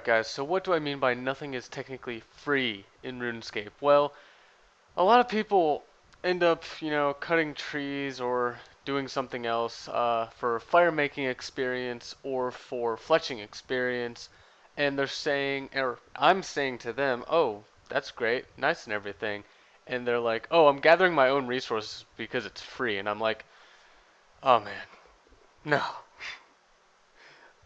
guys, so what do I mean by nothing is technically free in RuneScape? Well, a lot of people end up, cutting trees or doing something else for fire making experience or for fletching experience, and they're saying, or I'm saying to them, oh, that's great, nice and everything, and they're like, oh, I'm gathering my own resources because it's free, and I'm like, oh man, no.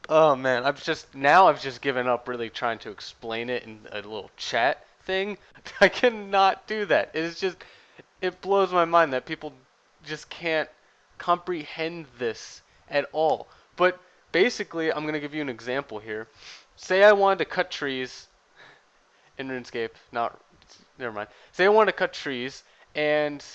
Oh man, I've just given up really trying to explain it in a little chat thing. I cannot do that. It blows my mind that people just can't comprehend this at all. But basically, I'm gonna give you an example here. Say I wanted to cut trees in RuneScape, not never mind. Say I wanted to cut trees and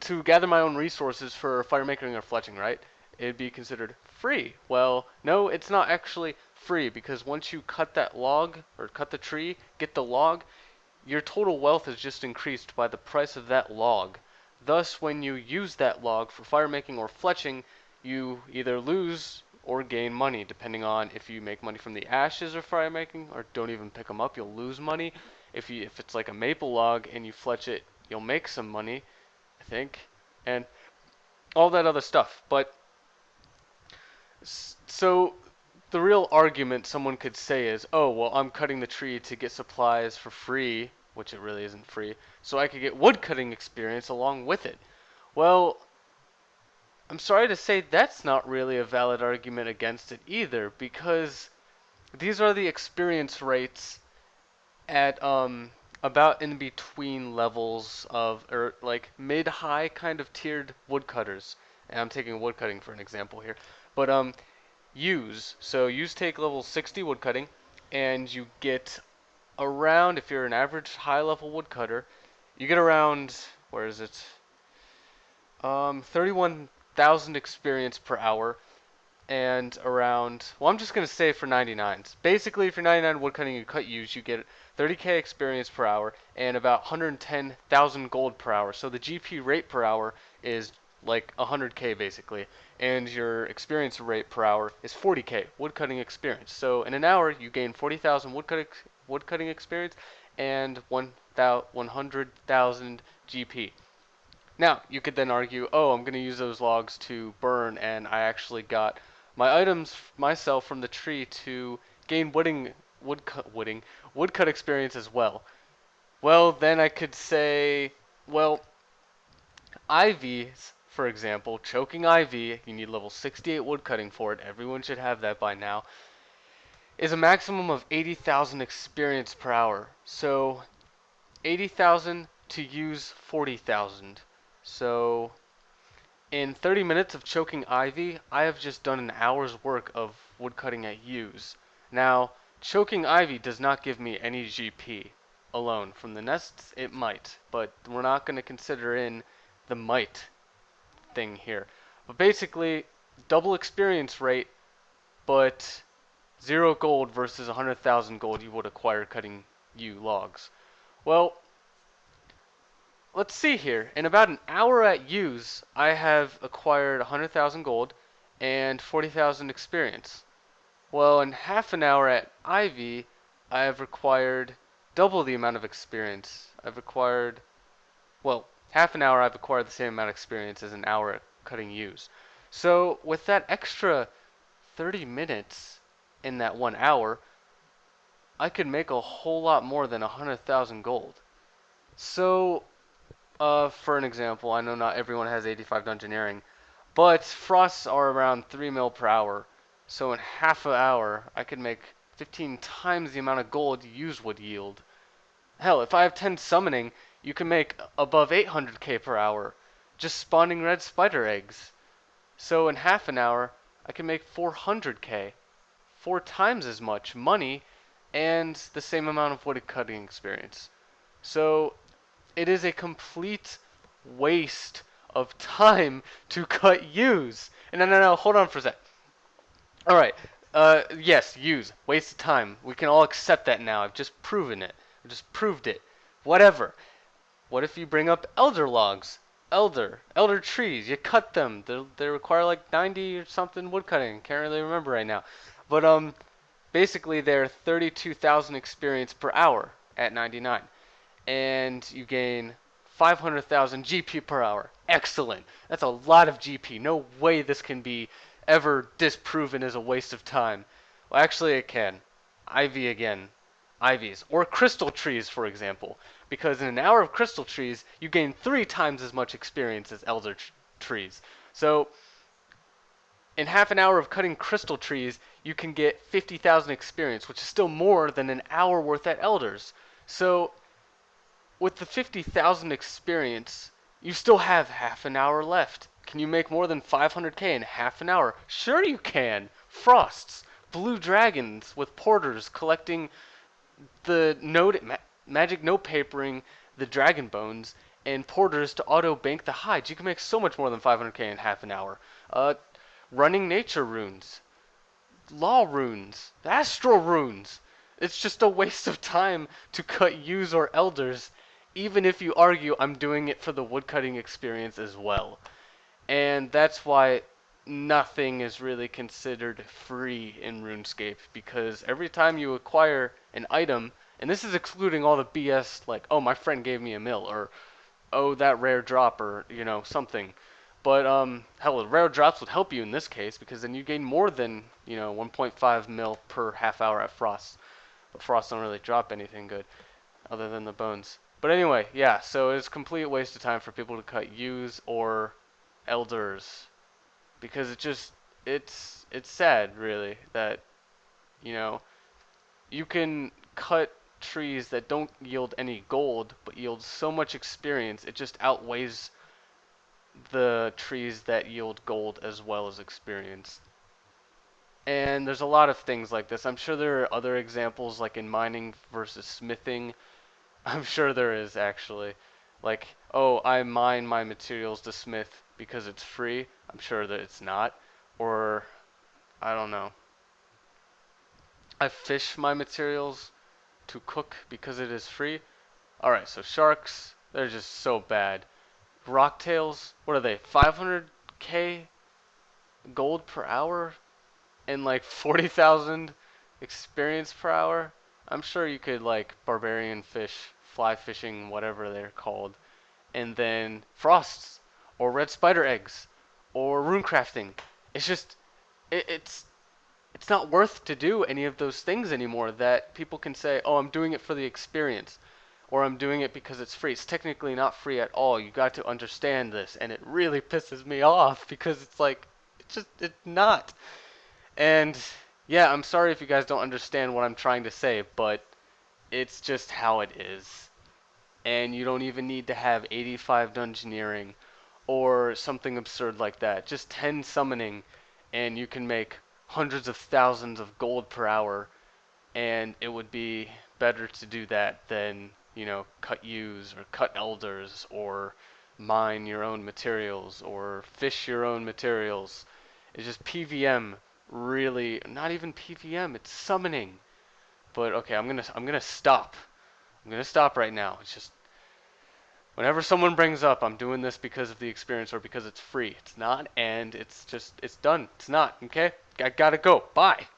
to gather my own resources for fire making or fletching, right? It'd be considered free. Well, no, it's not actually free because once you cut that log or cut the tree, get the log, your total wealth is just increased by the price of that log. Thus, when you use that log for fire making or fletching, you either lose or gain money, depending on if you make money from the ashes or fire making, or don't even pick them up, you'll lose money. If it's like a maple log and you fletch it, you'll make some money, I think, and all that other stuff. But so the real argument someone could say is, oh, well, I'm cutting the tree to get supplies for free, which it really isn't free, so I could get wood cutting experience along with it. Well, I'm sorry to say that's not really a valid argument against it either, because these are the experience rates at about in between levels of, or like mid-high kind of tiered woodcutters. And I'm taking woodcutting for an example here. But use. So use take level 60 woodcutting, and you get around, if you're an average high level woodcutter, you get around, where is it? 31,000 experience per hour, and around, well, I'm just going to say for 99s. Basically, if you're 99 woodcutting and you cut use, you get 30k experience per hour and about 110,000 gold per hour. So the GP rate per hour is like 100k basically, and your experience rate per hour is 40k woodcutting experience. So in an hour, you gain 40,000 woodcutting experience and 100,000 GP. Now, you could then argue, oh, I'm going to use those logs to burn, and I actually got my items myself from the tree to gain woodcut experience as well. Well, then I could say, well, IVs, for example, choking IV, you need level 68 woodcutting for it, everyone should have that by now, is a maximum of 80,000 experience per hour. So 80,000 to use 40,000. So in 30 minutes of choking ivy, I have just done an hour's work of woodcutting at use. Now, choking ivy does not give me any GP alone. From the nests, it might, but we're not going to consider in the might thing here. But basically, double experience rate, but 0 gold versus 100,000 gold you would acquire cutting yew logs. Well, let's see here. In about an hour at use, I have acquired 100,000 gold and 40,000 experience. Well, in half an hour at Ivy, I have acquired double the amount of experience. Well, half an hour I've acquired the same amount of experience as an hour at cutting yews. So with that extra 30 minutes in that 1 hour, I could make a whole lot more than 100,000 gold. So for an example, I know not everyone has 85 dungeoneering, but frosts are around 3 mil per hour. So in half an hour, I could make 15 times the amount of gold use would yield. Hell, if I have 10 summoning, you can make above 800k per hour, just spawning red spider eggs. So in half an hour, I can make 400k, 4 times as much money, and the same amount of wood cutting experience. So it is a complete waste of time to cut yews. And no, hold on for a sec. Alright, yes, yews, waste of time. We can all accept that now. I've just proven it. I've just proved it. Whatever. What if you bring up elder logs? Elder trees, you cut them. They require like 90 or something wood cutting. Can't really remember right now. But Basically, they're 32,000 experience per hour at 99. And you gain 500,000 GP per hour. Excellent. That's a lot of GP. No way this can be ever disproven as a waste of time. Well, actually, it can. Ivy again. Ivies. Or crystal trees, for example. Because in an hour of crystal trees, you gain 3 times as much experience as elder trees. So, in half an hour of cutting crystal trees, you can get 50,000 experience, which is still more than an hour worth at elders. So, with the 50,000 experience, you still have half an hour left. Can you make more than 500k in half an hour? Sure you can. Frosts, blue dragons with porters collecting the magic note papering the dragon bones and porters to auto bank the hides. You can make so much more than 500k in half an hour. Uh, running nature runes, law runes, astral runes. It's just a waste of time to cut yews or elders, even if you argue I'm doing it for the woodcutting experience as well. And that's why nothing is really considered free in RuneScape, because every time you acquire an item, and this is excluding all the BS like, oh, my friend gave me a mill, or oh, that rare drop, or, something. But, hell, the rare drops would help you in this case, because then you gain more than, 1.5 mil per half hour at Frost. But Frost don't really drop anything good, other than the bones. But anyway, yeah, so it's a complete waste of time for people to cut yews or elders, because it's sad, really, that, you know, you can cut trees that don't yield any gold, but yield so much experience, it just outweighs the trees that yield gold as well as experience. And there's a lot of things like this. I'm sure there are other examples, like in mining versus smithing. I'm sure there is, actually. Like, oh, I mine my materials to smith because it's free. I'm sure that it's not. Or, I don't know. I fish my materials to cook because it is free. Alright, so sharks, they're just so bad. Rocktails, what are they? 500k gold per hour? And like 40,000 experience per hour? I'm sure you could like barbarian fish, fly fishing, whatever they're called. And then frosts, or red spider eggs, or rune crafting. It's just, it's not worth to do any of those things anymore that people can say, oh, I'm doing it for the experience, or I'm doing it because it's free. It's technically not free at all. You got to understand this, and it really pisses me off because it's like, it's not. And yeah, I'm sorry if you guys don't understand what I'm trying to say, but it's just how it is. And you don't even need to have 85 dungeoneering or something absurd like that. Just 10 summoning, and you can make hundreds of thousands of gold per hour, and it would be better to do that than, cut yews or cut elders or mine your own materials or fish your own materials. It's just PVM, really, not even PVM, it's summoning. But okay, I'm gonna stop. I'm gonna stop right now. It's just whenever someone brings up I'm doing this because of the experience or because it's free, it's not, and it's done. It's not, okay? I gotta go. Bye.